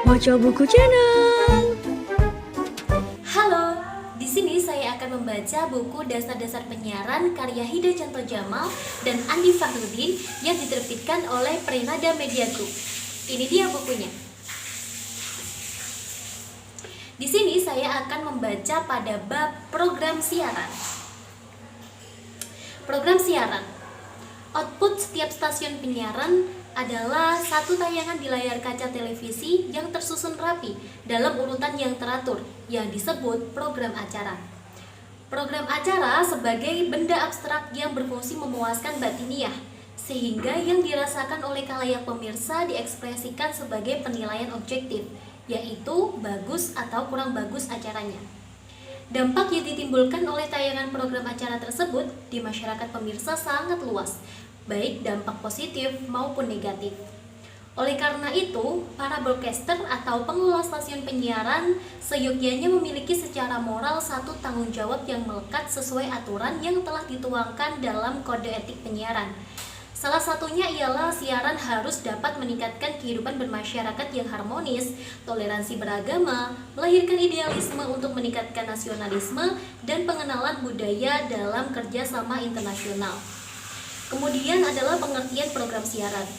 Moco Buku Channel. Halo, di sini saya akan membaca buku Dasar-Dasar Penyiaran karya Hida Canto Jamal dan Andi Fahrudin yang diterbitkan oleh Prenada Media Group. Ini dia bukunya. Di sini saya akan membaca pada bab program siaran. Program siaran. Output setiap stasiun penyiaran adalah satu tayangan di layar kaca televisi yang tersusun rapi dalam urutan yang teratur yang disebut program acara. Program acara sebagai benda abstrak yang berfungsi memuaskan batiniah, sehingga yang dirasakan oleh khalayak pemirsa diekspresikan sebagai penilaian objektif, yaitu bagus atau kurang bagus acaranya. Dampak yang ditimbulkan oleh tayangan program acara tersebut di masyarakat pemirsa sangat luas, baik dampak positif maupun negatif. Oleh karena itu, para broadcaster atau pengelola stasiun penyiaran seyogyanya memiliki secara moral satu tanggung jawab yang melekat sesuai aturan yang telah dituangkan dalam kode etik penyiaran. Salah satunya ialah siaran harus dapat meningkatkan kehidupan bermasyarakat yang harmonis, toleransi beragama, melahirkan idealisme untuk meningkatkan nasionalisme, dan pengenalan budaya dalam kerjasama internasional. Kemudian adalah pengertian program siaran.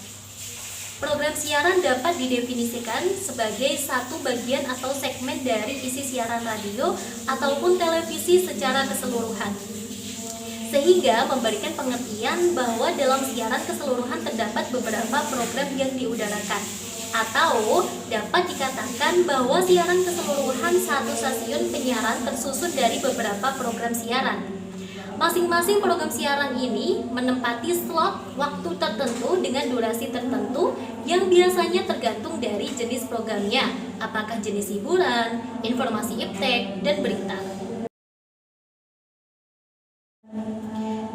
Program siaran dapat didefinisikan sebagai satu bagian atau segmen dari isi siaran radio ataupun televisi secara keseluruhan, sehingga memberikan pengertian bahwa dalam siaran keseluruhan terdapat beberapa program yang diudarakan, atau dapat dikatakan bahwa siaran keseluruhan satu stasiun penyiaran tersusun dari beberapa program siaran. Masing-masing program siaran ini menempati slot waktu tertentu dengan durasi tertentu yang biasanya tergantung dari jenis programnya, apakah jenis hiburan, informasi iptek, dan berita.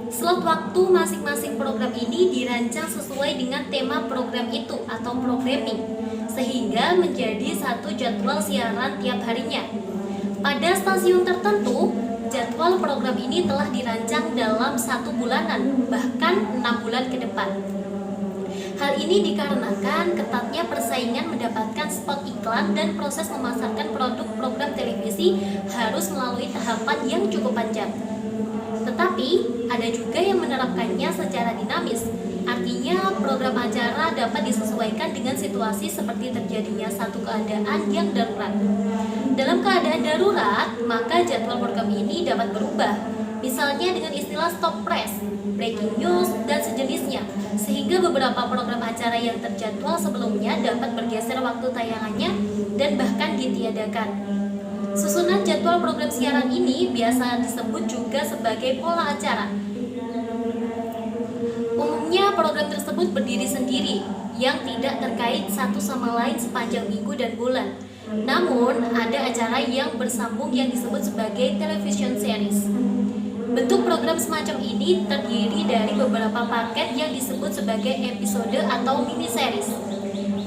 Slot waktu masing-masing program ini dirancang sesuai dengan tema program itu atau programming, sehingga menjadi satu jadwal siaran tiap harinya. Pada stasiun tertentu, jadwal program ini telah dirancang dalam 1 bulanan, bahkan 6 bulan ke depan. Hal ini dikarenakan ketatnya persaingan mendapatkan spot iklan dan proses memasarkan produk program televisi harus melalui tahapan yang cukup panjang. Tetapi, ada juga yang menerapkannya secara dinamis. Artinya, program acara dapat disesuaikan dengan situasi seperti terjadinya satu keadaan yang darurat. Dalam keadaan darurat, maka jadwal program ini dapat berubah, misalnya dengan istilah stop press, breaking news, dan sejenisnya, sehingga beberapa program acara yang terjadwal sebelumnya dapat bergeser waktu tayangannya dan bahkan ditiadakan. Susunan jadwal program siaran ini biasa disebut juga sebagai pola acara. Umumnya program tersebut berdiri sendiri, yang tidak terkait satu sama lain sepanjang minggu dan bulan. Namun, ada acara yang bersambung yang disebut sebagai television series. Bentuk program semacam ini terdiri dari beberapa paket yang disebut sebagai episode atau mini series.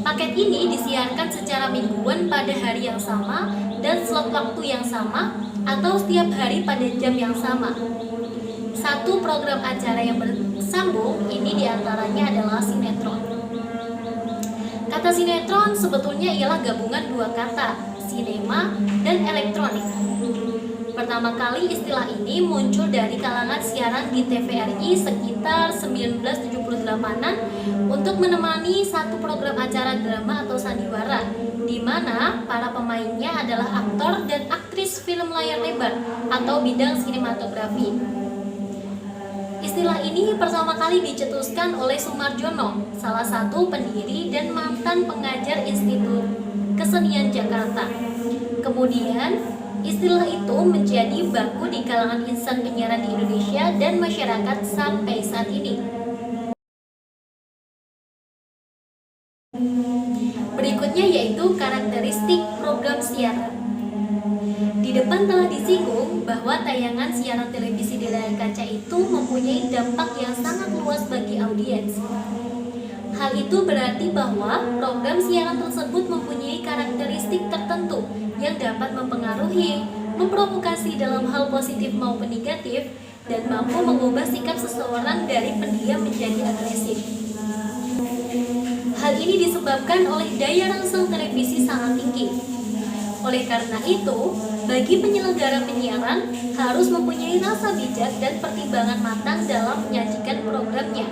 Paket ini disiarkan secara mingguan pada hari yang sama dan slot waktu yang sama atau setiap hari pada jam yang sama. Satu program acara yang bersambung ini diantaranya adalah sinetron. Kata sinetron sebetulnya ialah gabungan dua kata, sinema dan elektronik. Pertama kali istilah ini muncul dari kalangan siaran di TVRI sekitar 1978-an untuk menemani satu program acara drama atau sandiwara, di mana para pemainnya adalah aktor dan aktris film layar lebar atau bidang sinematografi. Istilah ini pertama kali dicetuskan oleh Sumarjono, salah satu pendiri dan mantan pengajar Institut Kesenian Jakarta. Kemudian, istilah itu menjadi baku di kalangan insan penyiaran di Indonesia dan masyarakat sampai saat ini. Berikutnya yaitu karakteristik program siaran. Di depan telah disinggung bahwa tayangan siaran televisi di layar kaca itu mempunyai dampak yang sangat luas bagi audiens. Hal itu berarti bahwa program siaran tersebut mempunyai karakteristik tertentu yang dapat mempengaruhi, memprovokasi dalam hal positif maupun negatif, dan mampu mengubah sikap seseorang dari pendiam menjadi agresif. Hal ini disebabkan oleh daya rangsang televisi sangat tinggi. Oleh karena itu, bagi penyelenggara penyiaran harus mempunyai rasa bijak dan pertimbangan matang dalam menyajikan programnya.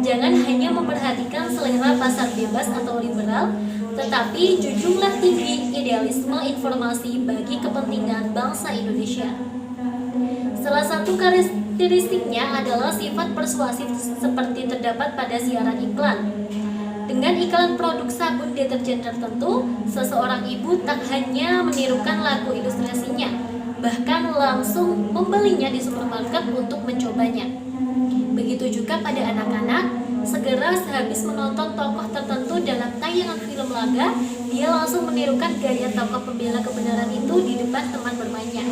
Jangan hanya memperhatikan selera pasar bebas atau liberal, tetapi junjunglah tinggi idealisme informasi bagi kepentingan bangsa Indonesia. Salah satu karakteristiknya adalah sifat persuasif seperti terdapat pada siaran iklan. Dengan iklan produk sabun deterjen tertentu, seseorang ibu tak hanya menirukan lagu ilustrasinya, bahkan langsung membelinya di supermarket untuk mencobanya. Begitu juga pada anak-anak, segera sehabis menonton tokoh tertentu dalam tayangan film laga, dia langsung menirukan gaya tokoh pembela kebenaran itu di depan teman bermainnya.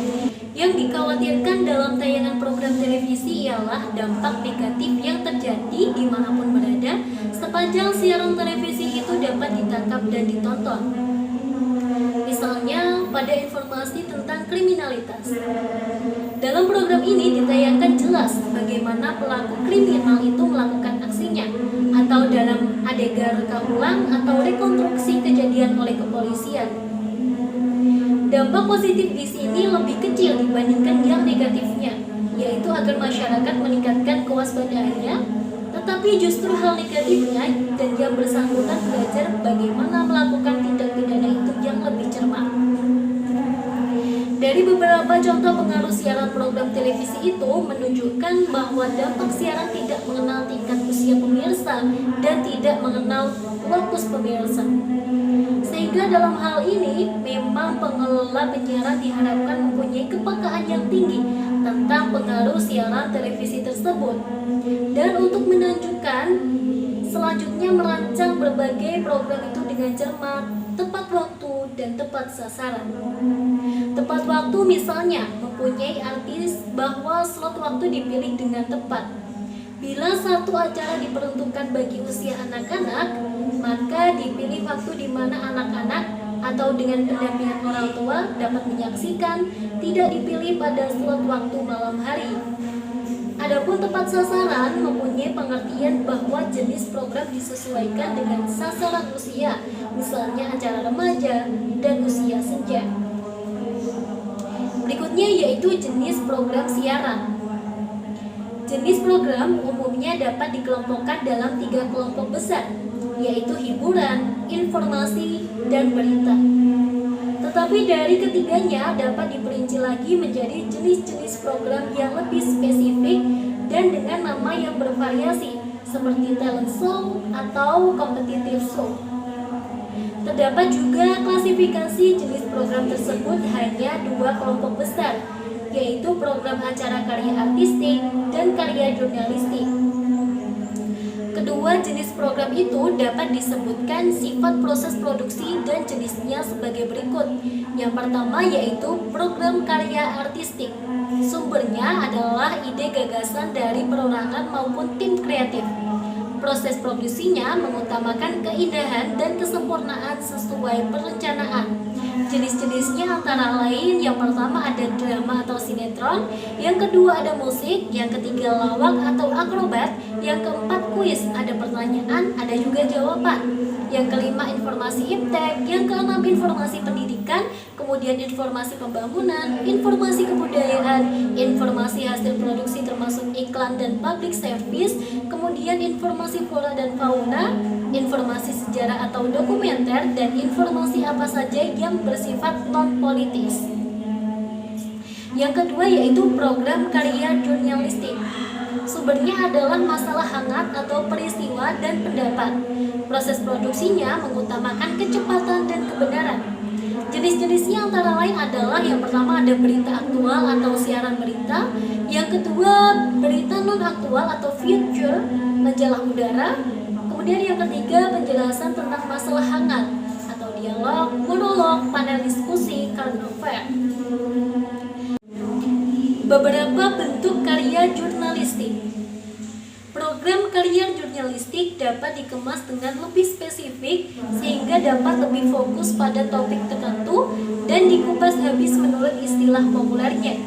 Yang dikhawatirkan dalam tayangan program televisi ialah dampak negatif yang terjadi dimanapun berada sepanjang siaran televisi itu dapat ditangkap dan ditonton. Misalnya pada informasi tentang kriminalitas. Dalam program ini ditayangkan jelas bagaimana pelaku kriminal itu melakukan aksinya, atau dalam adegan reka ulang atau rekonstruksi kejadian oleh kepolisian. Dampak positif di sini lebih kecil dibandingkan yang negatifnya, yaitu agar masyarakat meningkatkan kewaspadaannya, tetapi justru hal negatifnya dan yang bersangkutan belajar bagaimana melakukan tindak pidana itu yang lebih cermat. Dari beberapa contoh pengaruh siaran program televisi itu menunjukkan bahwa dampak siaran tidak mengenal tingkat usia pemirsa dan tidak mengenal lokus pemirsa. Sehingga dalam hal ini memang pengelola penyiaran diharapkan mempunyai kepekaan yang tinggi tentang pengaruh siaran televisi tersebut. Dan untuk menunjukkan selanjutnya merancang berbagai program itu dengan cermat, tepat waktu, dan tepat sasaran. Tepat waktu misalnya mempunyai artis bahwa slot waktu dipilih dengan tepat. Bila satu acara diperuntukkan bagi usia anak-anak, maka dipilih waktu di mana anak-anak atau dengan pendampingan orang tua dapat menyaksikan, tidak dipilih pada slot waktu malam hari. Adapun tepat sasaran mempunyai pengertian bahwa jenis program disesuaikan dengan sasaran usia, misalnya acara remaja dan usia senja. Berikutnya yaitu jenis program siaran. Jenis program umumnya dapat dikelompokkan dalam 3 kelompok besar, yaitu hiburan, informasi, dan berita. Tetapi dari ketiganya dapat diperinci lagi menjadi jenis-jenis program yang lebih spesifik dan dengan nama yang bervariasi, seperti talent show atau competitive show. Terdapat juga klasifikasi jenis program tersebut hanya 2 kelompok besar, yaitu program acara karya artistik dan karya jurnalistik. Kedua jenis program itu dapat disebutkan sifat proses produksi dan jenisnya sebagai berikut. Yang pertama yaitu program karya artistik. Sumbernya adalah ide gagasan dari perorangan maupun tim kreatif. Proses produksinya mengutamakan keindahan dan kesempurnaan sesuai perencanaan. Jenis-jenisnya antara lain yang pertama ada drama atau sinetron, yang kedua ada musik, yang ketiga lawak atau akrobat, yang keempat kuis, ada pertanyaan, ada juga jawaban. Yang kelima informasi iptek, yang keenam informasi pendidikan, kemudian informasi pembangunan, informasi kebudayaan, informasi hasil produksi termasuk iklan dan public service, kemudian informasi flora dan fauna, informasi sejarah atau dokumenter, dan informasi apa saja yang bersifat non-politis. Yang kedua yaitu program karya jurnalistik. Sumbernya adalah masalah hangat atau peristiwa dan pendapat. Proses produksinya mengutamakan kecepatan dan kebenaran. Jenis-jenisnya antara lain adalah yang pertama ada berita aktual atau siaran berita, yang kedua berita non-aktual atau future, majalah udara, kemudian yang ketiga penjelasan tentang masalah hangat atau dialog, monolog, panel diskusi, current affair. Beberapa bentuk karya jurnalistik. Program karya jurnalistik dapat dikemas dengan lebih spesifik sehingga dapat lebih fokus pada topik tertentu dan dikupas habis menurut istilah populernya.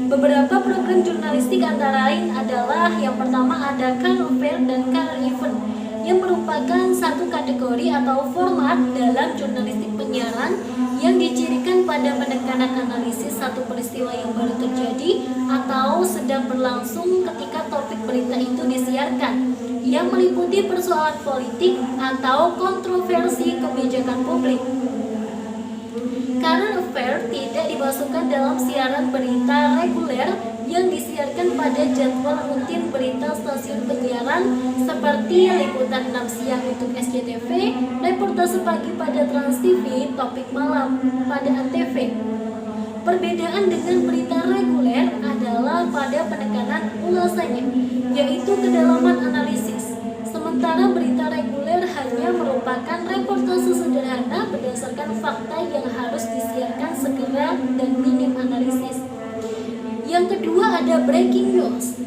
Beberapa program jurnalistik antara lain adalah yang pertama ada current affair dan current event. yang merupakan satu kategori atau format dalam jurnalistik penyiaran yang dicirikan pada penekanan analisis satu peristiwa yang baru terjadi atau sedang berlangsung ketika topik berita itu disiarkan, yang meliputi persoalan politik atau kontroversi kebijakan publik. Current affair tidak dimasukkan dalam siaran berita reguler yang disiarkan pada jadwal rutin berita stasiun penyiaran seperti liputan 6 siang untuk SCTV, reportase pagi pada Trans TV, topik malam pada Antv. Perbedaan dengan berita reguler adalah pada penekanan ulasannya, yaitu kedalaman analisis. Sementara berita reguler hanya merupakan reportase sederhana berdasarkan fakta yang harus disiarkan segera dan minim analisis. Yang kedua ada breaking news.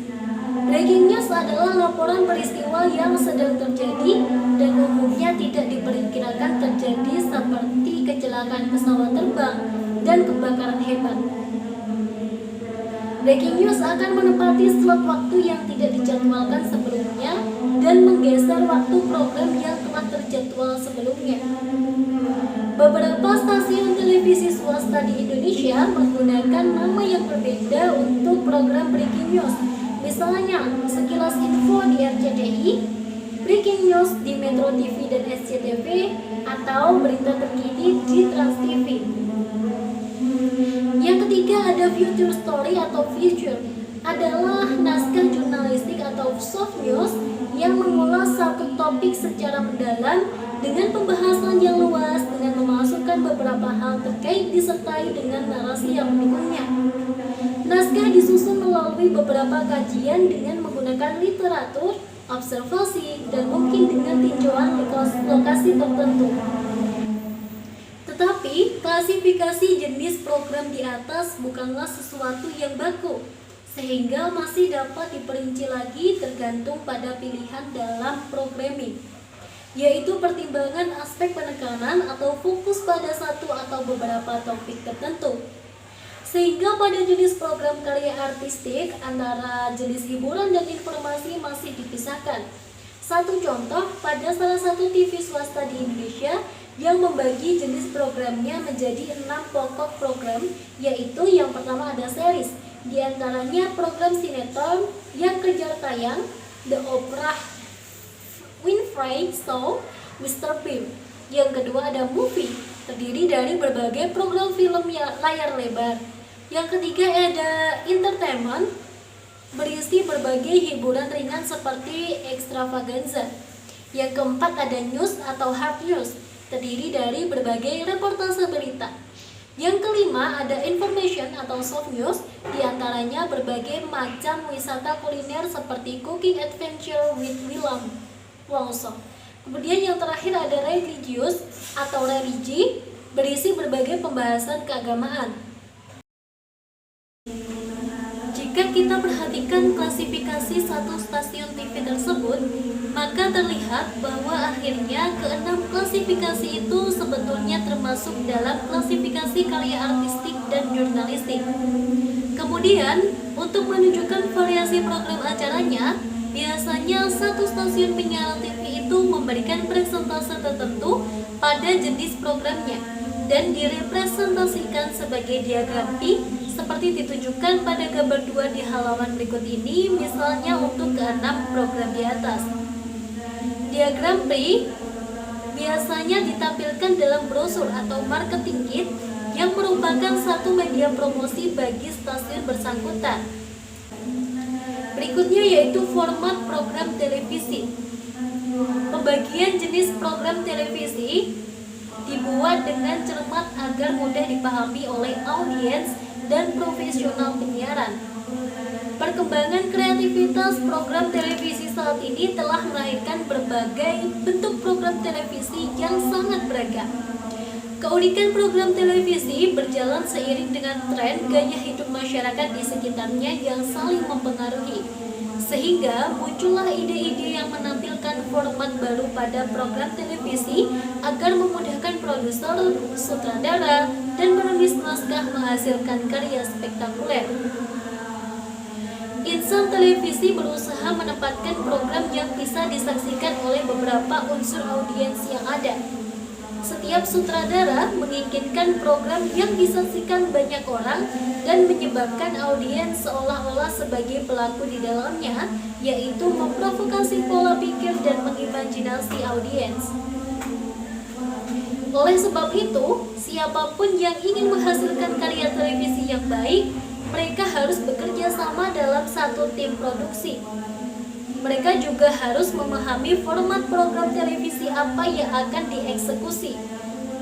Breaking news adalah laporan peristiwa yang sedang terjadi dan umumnya tidak diperkirakan terjadi seperti kecelakaan pesawat terbang dan kebakaran hebat. Breaking news akan menepati slot waktu yang tidak dijadwalkan sebelumnya dan menggeser waktu program yang telah terjadwal sebelumnya. Beberapa stasiun televisi swasta di Indonesia menggunakan nama yang berbeda untuk program breaking news. Misalnya, Sekilas Info di RCTI, Breaking News di Metro TV dan SCTV, atau berita terkini di Trans TV. Yang ketiga ada Future Story atau Feature, adalah naskah jurnalistik atau soft news yang mengulas satu topik secara mendalam dengan pembahasan yang luas dengan memasukkan beberapa hal terkait disertai dengan narasi yang mendukungnya. Naskah disusun melalui beberapa kajian dengan menggunakan literatur, observasi, dan mungkin dengan tinjauan lokasi tertentu. Tetapi, klasifikasi jenis program di atas bukanlah sesuatu yang baku, sehingga masih dapat diperinci lagi tergantung pada pilihan dalam programming, yaitu pertimbangan aspek penekanan atau fokus pada satu atau beberapa topik tertentu. Sehingga pada jenis program karya artistik antara jenis hiburan dan informasi masih dipisahkan. Satu contoh, pada salah satu TV swasta di Indonesia yang membagi jenis programnya menjadi 6 pokok program, yaitu yang pertama ada series, di antaranya program sinetron yang kejar tayang, The Oprah Winfrey Show, Mr. Bean. Yang kedua ada movie, terdiri dari berbagai program film layar lebar. Yang ketiga ada entertainment, berisi berbagai hiburan ringan seperti extravaganza. Yang keempat ada news atau hard news, terdiri dari berbagai reportase berita. Yang kelima ada information atau soft news, diantaranya berbagai macam wisata kuliner seperti cooking adventure with Willem Lawson. Kemudian yang terakhir ada religious atau religi, berisi berbagai pembahasan keagamaan. Jika kita perhatikan klasifikasi satu stasiun TV tersebut, maka terlihat bahwa akhirnya keenam klasifikasi itu sebetulnya termasuk dalam klasifikasi karya artistik dan jurnalistik. Kemudian, untuk menunjukkan variasi program acaranya, biasanya satu stasiun penyiaran TV itu memberikan presentase tertentu pada jenis programnya dan direpresentasikan sebagai diagram pi seperti ditunjukkan pada gambar 2 di halaman berikut ini, misalnya untuk keenam program di atas. Diagram pi biasanya ditampilkan dalam brosur atau marketing kit yang merupakan satu media promosi bagi stasiun bersangkutan. Berikutnya yaitu format program televisi. Pembagian jenis program televisi dibuat dengan cermat agar mudah dipahami oleh audiens dan profesional penyiaran. Perkembangan kreativitas program televisi saat ini telah melahirkan berbagai bentuk program televisi yang sangat beragam. Keunikan program televisi berjalan seiring dengan tren gaya hidup masyarakat di sekitarnya yang saling mempengaruhi, sehingga muncullah ide-ide yang menampilkan format baru pada program televisi agar memudahkan produser, sutradara, dan penulis naskah menghasilkan karya spektakuler. Insan televisi berusaha menempatkan program yang bisa disaksikan oleh beberapa unsur audiens yang ada. Setiap sutradara menginginkan program yang disaksikan banyak orang dan menyebabkan audiens seolah-olah sebagai pelaku di dalamnya, yaitu memprovokasi pola pikir dan mengimajinasi audiens. Oleh sebab itu, siapapun yang ingin menghasilkan karya televisi yang baik, mereka harus bekerja sama dalam satu tim produksi. Mereka juga harus memahami format program televisi apa yang akan dieksekusi.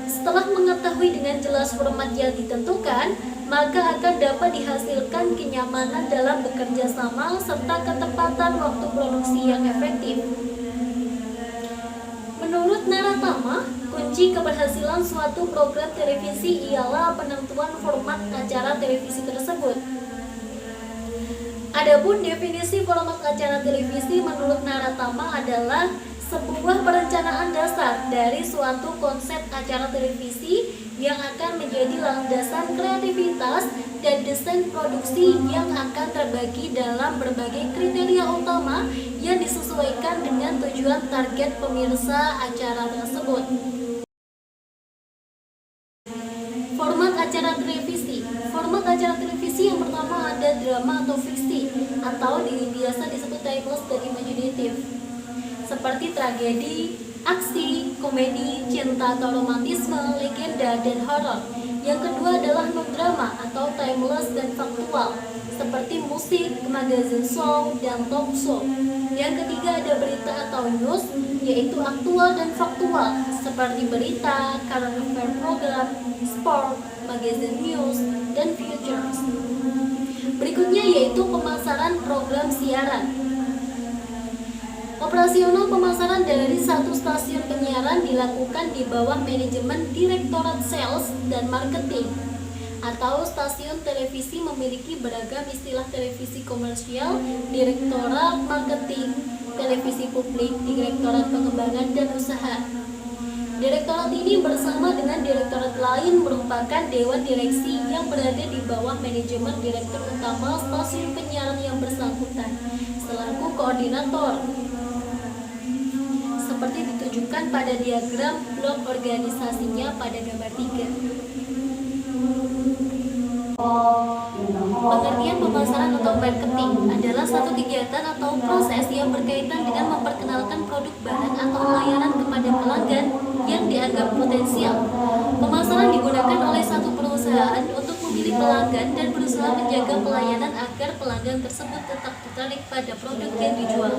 Setelah mengetahui dengan jelas format yang ditentukan, maka akan dapat dihasilkan kenyamanan dalam bekerja sama serta ketepatan waktu produksi yang efektif. Menurut Naratama, kunci keberhasilan suatu program televisi ialah penentuan format acara televisi tersebut. Adapun definisi format acara televisi menurut Naratama adalah sebuah perencanaan dasar dari suatu konsep acara televisi yang akan menjadi landasan kreativitas dan desain produksi yang akan terbagi dalam berbagai kriteria utama yang disesuaikan dengan tujuan target pemirsa acara tersebut. Format acara televisi. Format acara televisi yang pertama ada drama atau fiksi, atau biasa disebut timeless dan imaginative, seperti tragedi, aksi, komedi, cinta atau romantisme, legenda, dan horor. Yang kedua adalah non-drama atau timeless dan faktual, seperti musik, magazine show, dan talk show. Yang ketiga ada berita atau news, yaitu aktual dan faktual, seperti berita, current affair program, sport, magazine news, dan futures. Berikutnya yaitu pemasaran program siaran. Operasional pemasaran dari satu stasiun penyiaran dilakukan di bawah manajemen Direktorat Sales dan Marketing, atau stasiun televisi memiliki beragam istilah: televisi komersial, Direktorat Marketing, televisi publik, Direktorat Pengembangan dan Usaha. Direktorat ini bersama dengan direktorat lain merupakan dewan direksi yang berada di bawah manajemen direktur utama stasiun penyiaran yang bersangkutan selaku koordinator, seperti ditunjukkan pada diagram blok organisasinya pada gambar 3. Pengertian pemasaran atau marketing adalah satu kegiatan atau proses yang berkaitan dengan memperkenalkan produk barang atau layanan kepada pelanggan yang dianggap potensial. Pemasaran digunakan oleh satu perusahaan untuk memilih pelanggan dan berusaha menjaga pelayanan agar pelanggan tersebut tetap tertarik pada produk yang dijual.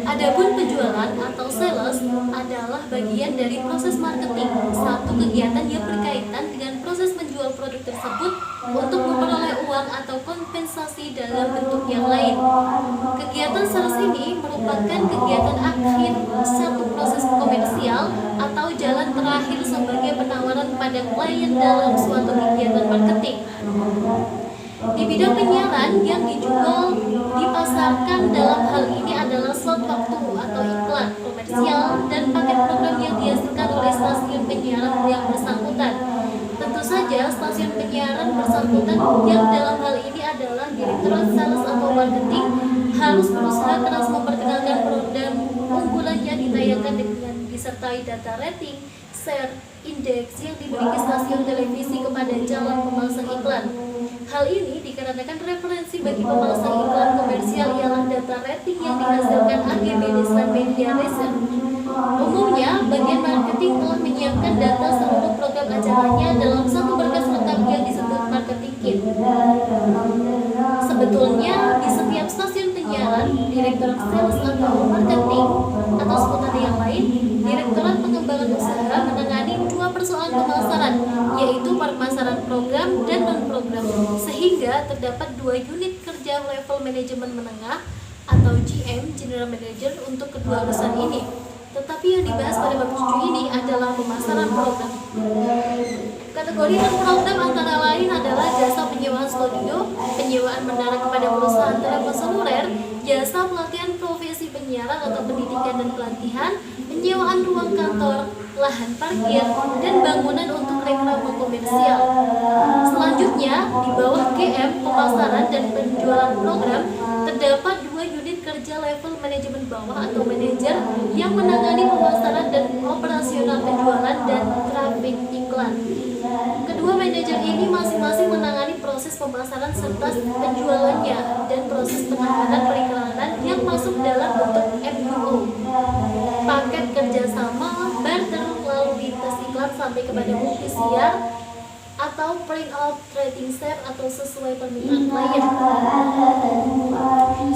Adapun penjualan atau sales adalah bagian dari proses marketing, satu kegiatan yang berkaitan dengan proses menjual produk tersebut untuk memperoleh uang atau kompensasi dalam bentuk yang lain. Kegiatan sales ini merupakan kegiatan akhir satu proses komersial atau jalan terakhir sebagai penawaran pada klien dalam suatu kegiatan marketing. Di bidang penyiaran, yang dijual dipasarkan dalam hal ini adalah slot waktu atau iklan komersial dan paket program yang dihasilkan oleh stasiun penyiaran yang bersangkutan. Tentu saja stasiun penyiaran bersangkutan yang dalam hal ini adalah Direktorat Sales atau Marketing harus berusaha keras memperkenalkan program unggulan yang ditayangkan dengan disertai data rating, share, indeks yang dimiliki stasiun televisi kepada calon pemasang iklan. Hal ini dikarenakan referensi bagi pemasang iklan komersial ialah data rating yang dihasilkan AGB Desain Media Research. Umumnya, bagian marketing telah menyiapkan data seluruh program acaranya dalam satu berkas lengkap yang disebut marketing kit. Sebetulnya, di setiap stasiun penyiaran, Direktorat Sales atau Marketing atau sebutan yang lain, Direktorat Pengembangan Usaha menangani dua persoalan pemasaran, yaitu pemasaran program dan non-program, sehingga terdapat dua unit kerja level manajemen menengah atau GM, General Manager, untuk kedua urusan ini. Tetapi yang dibahas pada bab 7 ini adalah pemasaran program. Kategori non-program antara lain adalah jasa penyewaan studio, penyewaan menara kepada perusahaan telepon seluler, jasa pelatihan profesi penyiaran atau pendidikan dan pelatihan, penyewaan ruang kantor, lahan parkir, dan bangunan untuk reklame komersial. Selanjutnya, di bawah GM, pemasaran dan penjualan program, terdapat 2 unit kerja level manajemen bawah atau manajer yang menangani pemasaran dan operasional penjualan dan trafik iklan. Kedua manajer ini masing-masing menangani proses pemasaran serta penjualannya dan proses penanganan periklanan yang masuk dalam bentuk MUO, paket kerjasama, barter, lalu lintas iklan sampai kepada multisiar atau print out, trading share atau sesuai permintaan klien.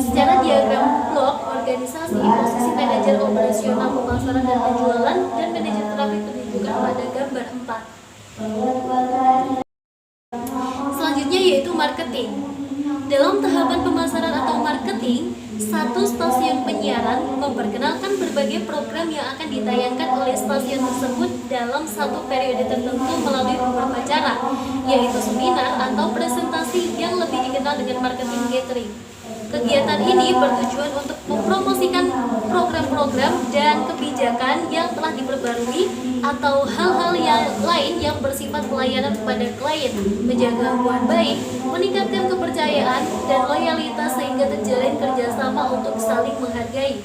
Secara diagram blok organisasi, posisi manajer operasional pemasaran dan penjualan dan manajer trafik ditunjukkan pada gambar 4. Selanjutnya yaitu marketing. Dalam tahapan pemasaran atau marketing, satu stasiun penyiaran memperkenalkan berbagai program yang akan ditayangkan oleh stasiun tersebut dalam satu periode tertentu melalui beberapa cara, yaitu seminar atau presentasi yang lebih dikenal dengan marketing gathering. Kegiatan ini bertujuan untuk mempromosikan program-program dan kebijakan yang telah diperbarui atau hal-hal yang lain yang bersifat pelayanan kepada klien, menjaga hubungan baik, meningkatkan kepercayaan dan loyalitas sehingga terjalin kerjasama untuk saling menghargai.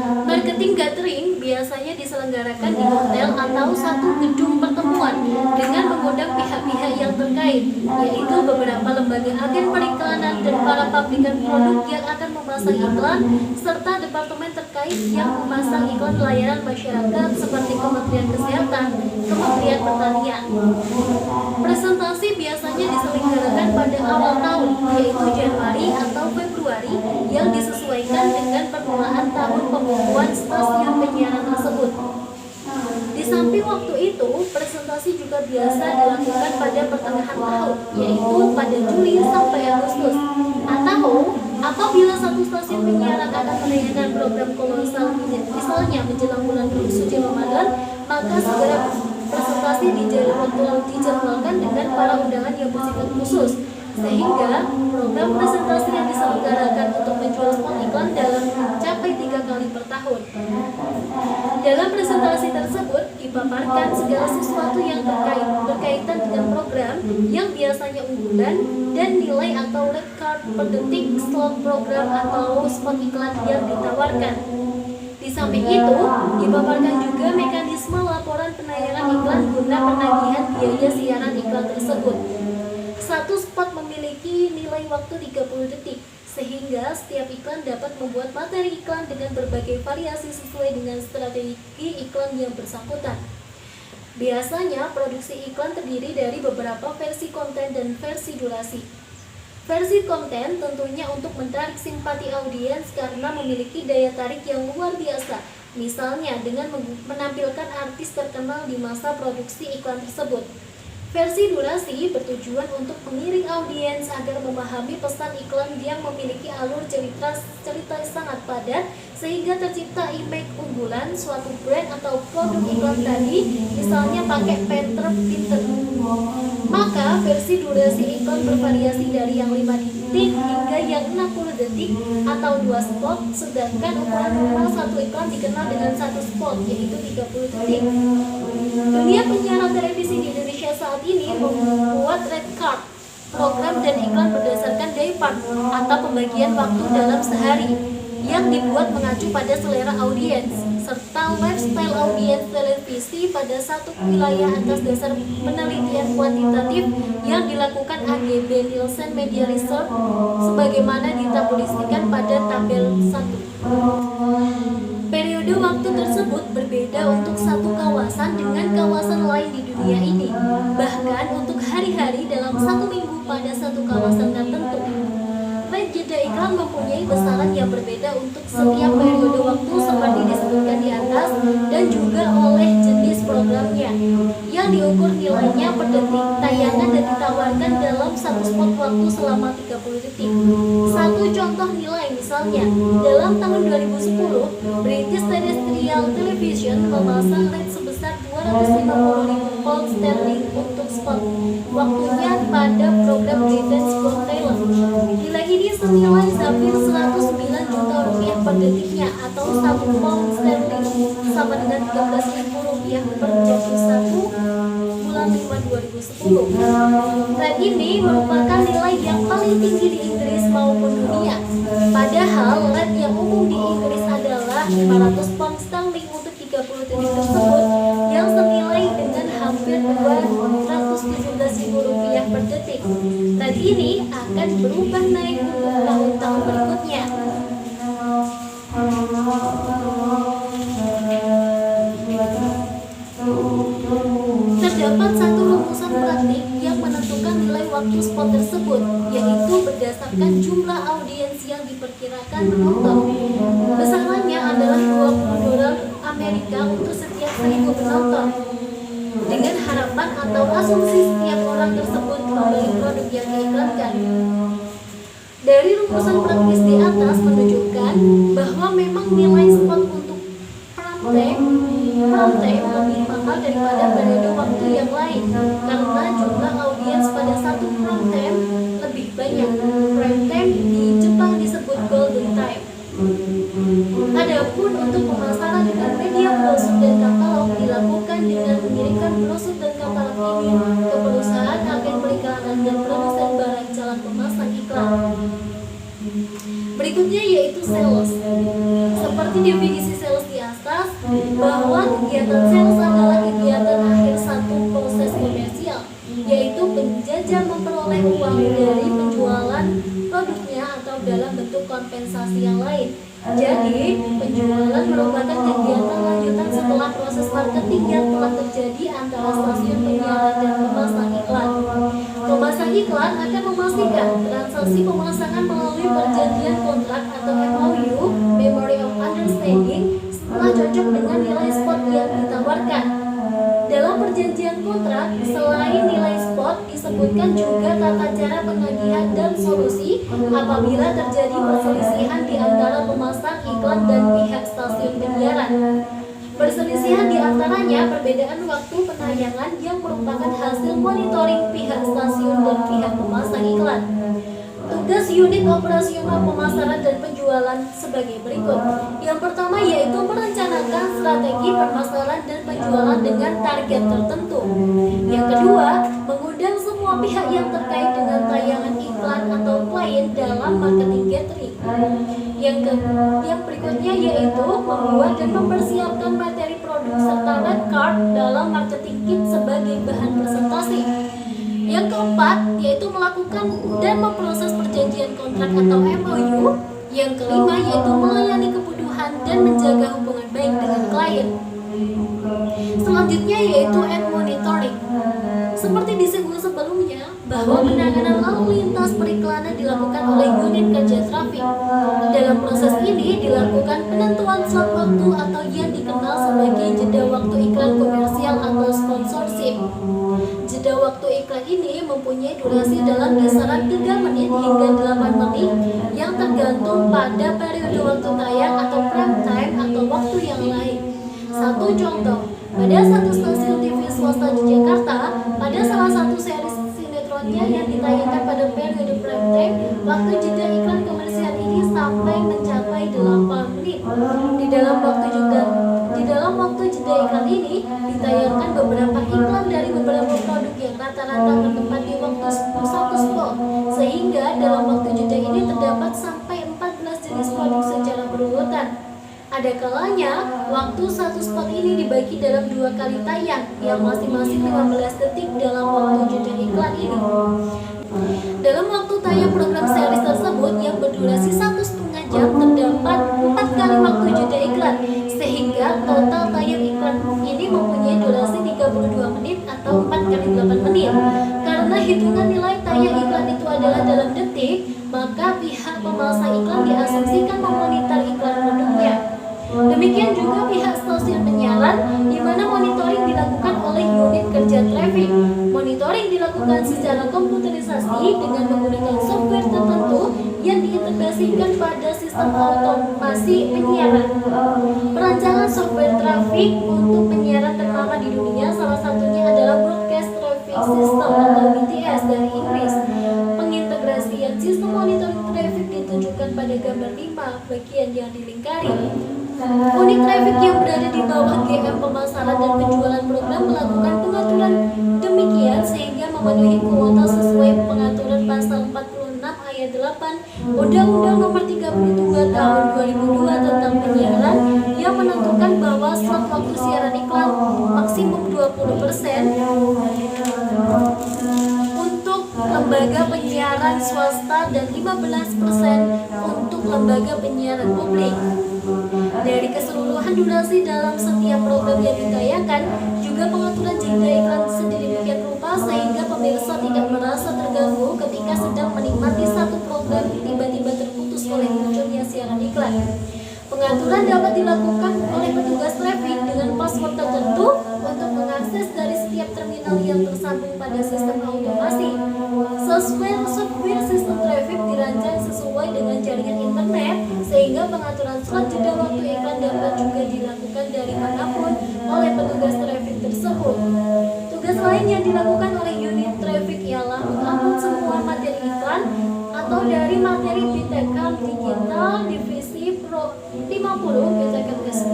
Marketing gathering biasanya diselenggarakan di hotel atau satu gedung pertemuan dengan mengundang pihak-pihak yang terkait, yaitu beberapa lembaga agen periklanan dan para pabrikan produk yang akan memasang iklan, serta departemen terkait yang memasang iklan layanan masyarakat seperti Kementerian Kesehatan, Kementerian Pertanian. Presentasi biasanya diselenggarakan pada awal tahun, yaitu Januari atau Februari, yang disesuaikan dengan permulaan tahun pembukuan stasiun penyiaran tersebut. Di samping waktu itu, presentasi juga biasa dilakukan pada pertengahan tahun, yaitu pada Juli sampai Agustus. Atau apabila satu stasiun penyiaran akan menayangkan program kolosal, misalnya menjelang bulan suci Ramadan, maka segera presentasi dijadwalkan dengan para undangan yang bersifat khusus, sehingga program presentasi yang diselenggarakan untuk menjual spot iklan dalam mencapai 3 kali per tahun. Dalam presentasi tersebut dipaparkan segala sesuatu yang berkaitan dengan program yang biasanya unggulan dan nilai atau rate card per detik slot program atau spot iklan yang ditawarkan. Di samping itu, dipaparkan juga mekanisme laporan penayangan iklan guna penagihan biaya siaran iklan tersebut. Satu spot memiliki nilai waktu 30 detik, sehingga setiap iklan dapat membuat materi iklan dengan berbagai variasi sesuai dengan strategi iklan yang bersangkutan. Biasanya, produksi iklan terdiri dari beberapa versi konten dan versi durasi. Versi konten tentunya untuk menarik simpati audiens karena memiliki daya tarik yang luar biasa, misalnya dengan menampilkan artis terkenal di masa produksi iklan tersebut. Versi durasi bertujuan untuk mengiring audiens agar memahami pesan iklan yang memiliki alur cerita sangat padat sehingga tercipta image unggulan suatu brand atau produk iklan tadi, misalnya pakai filter pinter. Maka versi durasi iklan bervariasi dari yang 5 detik hingga yang 60 detik atau 2 spot, sedangkan ukuran normal satu iklan dikenal dengan 1 spot, yaitu 30 detik. Dunia penyiaran televisi di Indonesia saat ini membuat red card, program dan iklan berdasarkan day part atau pembagian waktu dalam sehari yang dibuat mengacu pada selera audiens serta lifestyle audiens televisi pada satu wilayah atas dasar penelitian kuantitatif yang dilakukan AGB Nielsen Media Research sebagaimana ditabuliskan pada tabel 1. Periode waktu tersebut berbeda untuk satu kawasan dengan kawasan lain di dunia ini, bahkan untuk hari-hari dalam satu minggu pada satu kawasan tertentu. Rate jeda iklan mempunyai besaran yang berbeda untuk setiap periode waktu seperti disebutkan di atas dan juga oleh jenis programnya, yang diukur nilainya per detik tayangan dan ditawarkan dalam satu spot waktu selama 30 detik. Satu contoh nilai misalnya, dalam tahun 2010, British Terrestrial Television memasang rate sebesar 250.000 pound sterling untuk spot waktunya pada program Britain's Got Talent. Nilai ini senilai hampir 109 juta rupiah per detiknya atau 1 pound sterling sama dengan 13.000 rupiah per 21 monitoring untuk 30 titik tersebut yang senilai dengan hampir Rp217.000 per detik. Tarif ini akan berubah naik untuk tahun-tahun berikutnya. Terdapat satu rumusan praktik yang menentukan nilai waktu spot tersebut, yaitu berdasarkan jumlah audiens yang diperkirakan menonton. Besarannya adalah $20 untuk setiap 1.000 penonton, dengan harapan atau asumsi setiap orang tersebut membeli produk yang diiklankan. Dari rumusan praktis di atas menunjukkan bahwa memang nilai spot untuk prime time lebih mahal daripada periode waktu yang lain karena jumlah audiens pada satu prime time lebih banyak. Prime time di Jepang disebut golden time. Adapun untuk pemasaran dengan media brosur dan katalog dilakukan dengan mengirimkan brosur dan katalog ini ke perusahaan agen periklanan dan produsen barang calon pemasang iklan. Berikutnya yaitu sales. Seperti definisi sales di atas, bahwa kegiatan sales adalah kegiatan akhir satu proses komersial, yaitu penjajah memperoleh uang dari penjualan produknya atau dalam bentuk kompensasi yang lain. Jadi, penjualan merupakan kegiatan lanjutan setelah proses marketing yang telah terjadi antara stasiun penyiaran dan pemasang iklan. Pemasang iklan akan memastikan transaksi pemasangan melalui perjanjian kontrak atau MOU (Memory of Understanding) setelah cocok dengan nilai spot yang ditawarkan. Dalam perjanjian kontrak, selain nilai spot, disebutkan juga tata cara penagihan dan solusi apabila terjadi perselisihan di antara pemasang iklan dan pihak stasiun penyiaran. Perselisihan di antaranya perbedaan waktu penayangan yang merupakan hasil monitoring pihak stasiun dan pihak pemasang iklan. Tugas unit operasional pemasaran dan penjualan sebagai berikut. Yang pertama yaitu merencanakan strategi pemasaran dan penjualan dengan target tertentu. Yang kedua, mengundang semua pihak yang terkait dengan tayangan iklan atau klien dalam marketing gathering. Yang berikutnya yaitu membuat dan mempersiapkan materi produk serta red card dalam marketing kit sebagai bahan presentasi. Yang keempat yaitu melakukan dan memproses perjanjian kontrak atau MOU. Yang kelima yaitu melayani kebutuhan dan menjaga hubungan baik dengan klien. Selanjutnya yaitu ad monitoring. Seperti disinggung sebelumnya, bahwa penanganan lalu lintas periklanan dilakukan oleh unit kerja trafik. Dalam proses ini dilakukan penentuan slot waktu atau yang dikenal sebagai jeda waktu iklan komersial atau sponsorship. Jeda waktu iklan ini mempunyai durasi dalam kisaran 3 menit hingga 8 menit yang tergantung pada periode waktu tayang atau prime time atau waktu yang lain. Satu contoh, pada satu stasiun TV swasta di Jakarta, pada salah satu seri sinetronnya yang ditayangkan pada periode prime time, waktu jeda iklan komersial ini sampai mencapai 8 menit. Di dalam waktu jeda iklan ini ditayangkan beberapa iklan dari beberapa produk yang rata-rata bertempat di waktu satu spot, sehingga dalam waktu jeda ini terdapat sampai 14 jenis produk secara berurutan. Ada kalanya waktu satu spot ini dibagi dalam 2 kali tayang yang masing-masing 15 detik dalam waktu jeda iklan ini. Dalam waktu tayang program series tersebut yang berdurasi 1,5 jam terdapat 4 kali waktu jeda iklan, sehingga total tayang iklan ini mempunyai durasi 32 menit atau 4 kali 8 menit. Karena hitungan nilai tayang iklan itu adalah dalam detik, maka pihak pemasang iklan diasumsikan memonitor iklan produknya. Demikian juga pihak stasiun penyiaran, di mana monitoring dilakukan oleh unit kerja traffic. Monitoring dilakukan secara komputerisasi dengan menggunakan software tertentu yang diintegrasikan pada sistem otomasi penyiaran. Perancangan software traffic untuk penyiaran ternama di dunia salah satunya adalah Broadcast Traffic System atau BTS dari Inggris. Pengintegrasian sistem monitoring traffic ditunjukkan pada gambar 5 bagian yang dilingkari. Unit traffic yang berada di bawah GM pemasaran dan penjualan program melakukan pengaturan demikian sehingga memenuhi kuota sesuai pengaturan pasal 46 ayat 8 Undang-Undang Nomor 32 Tahun 2002 tentang penyiaran yang menentukan bahwa waktu siaran iklan maksimum 20%. Untuk lembaga penyiaran swasta dan 15% untuk lembaga penyiaran publik. Dari keseluruhan durasi dalam setiap program yang ditayangkan, juga pengaturan jeda iklan sedemikian rupa sehingga pemirsa tidak merasa terganggu ketika sedang menikmati satu program tiba-tiba terputus oleh munculnya siaran iklan. Pengaturan dapat dilakukan oleh petugas traffic dengan password tertentu untuk mengakses dari setiap terminal yang tersambung pada sistem automasi. Software sistem traffic dirancang sesuai dengan jaringan internet sehingga pengaturan slot jeda waktu iklan dapat juga dilakukan dari manapun oleh petugas traffic tersebut. Tugas lain yang dilakukan oleh unit traffic ialah mengupload semua materi iklan atau dari materi BTCam digital divisi Pro 50 BTCam SP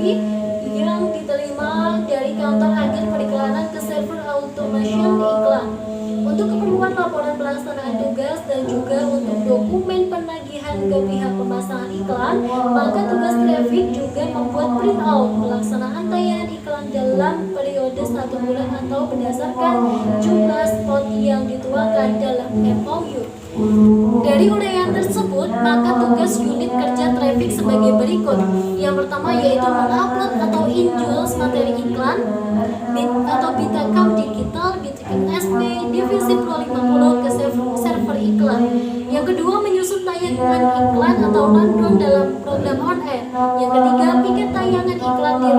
yang diterima dari kantor agen periklanan ke server automation iklan. Untuk keperluan laporan pelaksanaan tugas dan juga untuk dokumen penagihan ke pihak pemasangan iklan, maka tugas traffic juga membuat print out pelaksanaan tayangan iklan dalam periode 1 bulan atau berdasarkan jumlah spot yang dituangkan dalam MOU. Dari uraian tersebut, maka tugas unit kerja traffic sebagai berikut. Yang pertama yaitu mengupload atau injust materi iklan atau BTCam digital, BTCam SP, divisi Pro 50 ke server iklan. Yang kedua, menyusun tayangan iklan atau rundown dalam program on air. Yang ketiga, piket tayangan iklan di